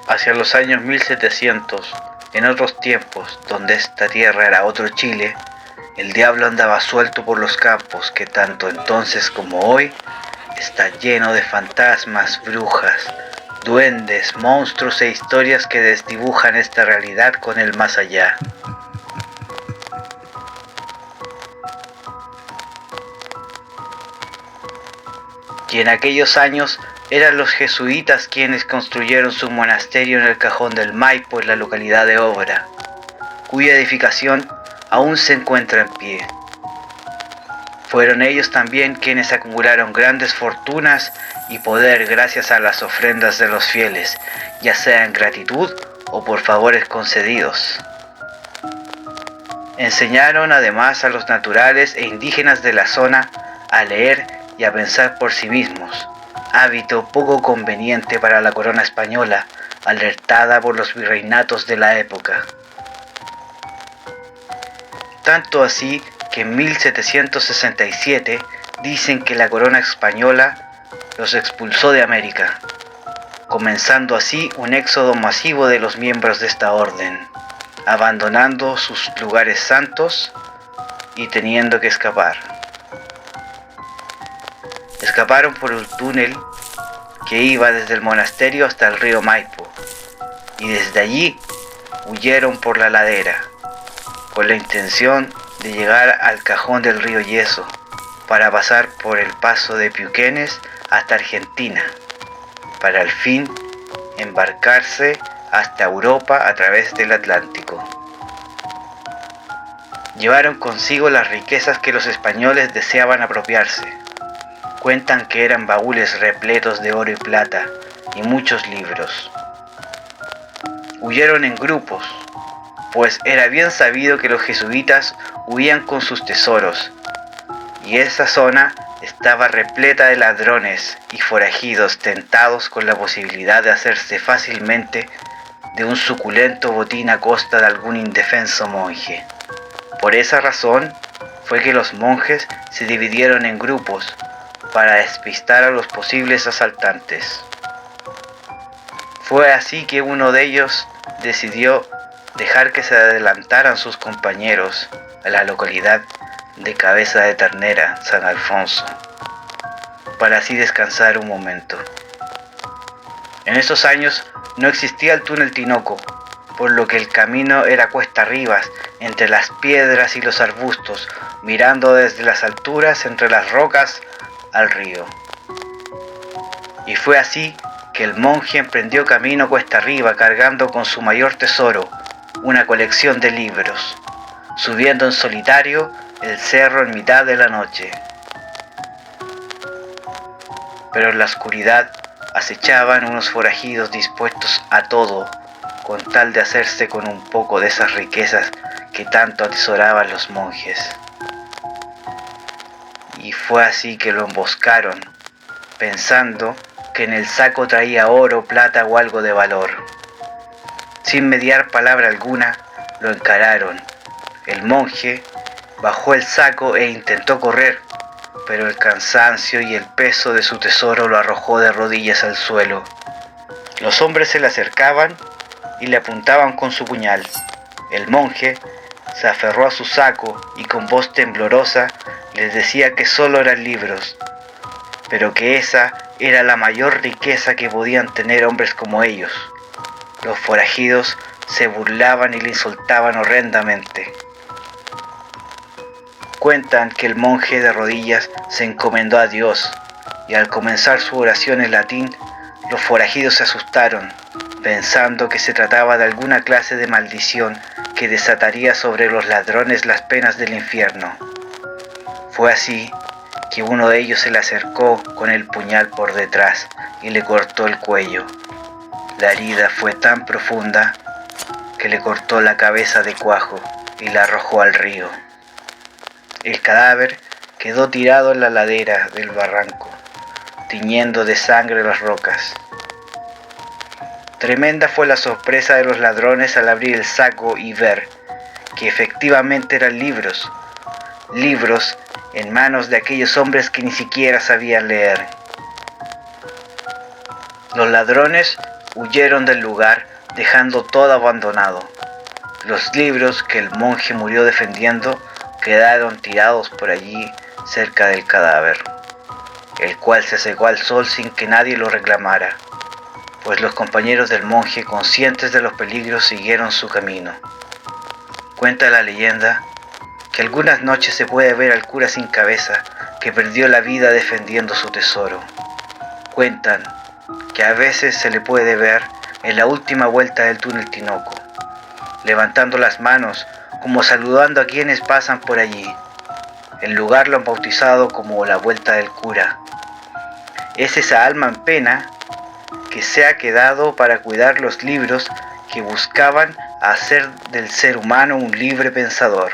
Hacia los años 1700, en otros tiempos, donde esta tierra era otro Chile, el diablo andaba suelto por los campos que tanto entonces como hoy está lleno de fantasmas, brujas, duendes, monstruos e historias que desdibujan esta realidad con el más allá. Y en aquellos años eran los jesuitas quienes construyeron su monasterio en el Cajón del Maipo, en la localidad de Obra, cuya edificación aún se encuentra en pie. Fueron ellos también quienes acumularon grandes fortunas y poder gracias a las ofrendas de los fieles, ya sea en gratitud o por favores concedidos. Enseñaron además a los naturales e indígenas de la zona a leer y a pensar por sí mismos, hábito poco conveniente para la corona española, alertada por los virreinatos de la época. Tanto así que en 1767 dicen que la corona española los expulsó de América, comenzando así un éxodo masivo de los miembros de esta orden, abandonando sus lugares santos y teniendo que escapar. Escaparon por un túnel que iba desde el monasterio hasta el río Maipo, y desde allí huyeron por la ladera, con la intención de llegar al cajón del río Yeso, para pasar por el paso de Piuquenes hasta Argentina, para al fin embarcarse hasta Europa a través del Atlántico. Llevaron consigo las riquezas que los españoles deseaban apropiarse. Cuentan que eran baúles repletos de oro y plata y muchos libros. Huyeron en grupos, pues era bien sabido que los jesuitas huían con sus tesoros, y esa zona estaba repleta de ladrones y forajidos tentados con la posibilidad de hacerse fácilmente de un suculento botín a costa de algún indefenso monje. Por esa razón fue que los monjes se dividieron en grupos para despistar a los posibles asaltantes. Fue así que uno de ellos decidió dejar que se adelantaran sus compañeros a la localidad de Cabeza de Ternera, San Alfonso, para así descansar un momento. En esos años no existía el túnel Tinoco, por lo que el camino era cuesta arriba, entre las piedras y los arbustos, mirando desde las alturas entre las rocas al río. Y fue así que el monje emprendió camino cuesta arriba, cargando con su mayor tesoro, una colección de libros, subiendo en solitario el cerro en mitad de la noche. Pero en la oscuridad acechaban unos forajidos dispuestos a todo, con tal de hacerse con un poco de esas riquezas que tanto atesoraban los monjes. Y fue así que lo emboscaron, pensando que en el saco traía oro, plata o algo de valor. Sin mediar palabra alguna, lo encararon. El monje bajó el saco e intentó correr, pero el cansancio y el peso de su tesoro lo arrojó de rodillas al suelo. Los hombres se le acercaban y le apuntaban con su puñal. El monje se aferró a su saco y con voz temblorosa les decía que solo eran libros, pero que esa era la mayor riqueza que podían tener hombres como ellos. Los forajidos se burlaban y le insultaban horrendamente. Cuentan que el monje de rodillas se encomendó a Dios, y al comenzar su oración en latín, los forajidos se asustaron, pensando que se trataba de alguna clase de maldición que desataría sobre los ladrones las penas del infierno. Fue así que uno de ellos se le acercó con el puñal por detrás y le cortó el cuello. La herida fue tan profunda que le cortó la cabeza de cuajo y la arrojó al río. El cadáver quedó tirado en la ladera del barranco, tiñendo de sangre las rocas. Tremenda fue la sorpresa de los ladrones al abrir el saco y ver que efectivamente eran libros en manos de aquellos hombres que ni siquiera sabían leer. Los ladrones huyeron del lugar dejando todo abandonado. Los libros que el monje murió defendiendo quedaron tirados por allí cerca del cadáver, el cual se secó al sol sin que nadie lo reclamara, pues los compañeros del monje, conscientes de los peligros, siguieron su camino. Cuenta la leyenda que algunas noches se puede ver al cura sin cabeza que perdió la vida defendiendo su tesoro. Cuentan que a veces se le puede ver en la última vuelta del túnel Tinoco, levantando las manos como saludando a quienes pasan por allí. El lugar lo han bautizado como la vuelta del cura. Es esa alma en pena que se ha quedado para cuidar los libros que buscaban hacer del ser humano un libre pensador.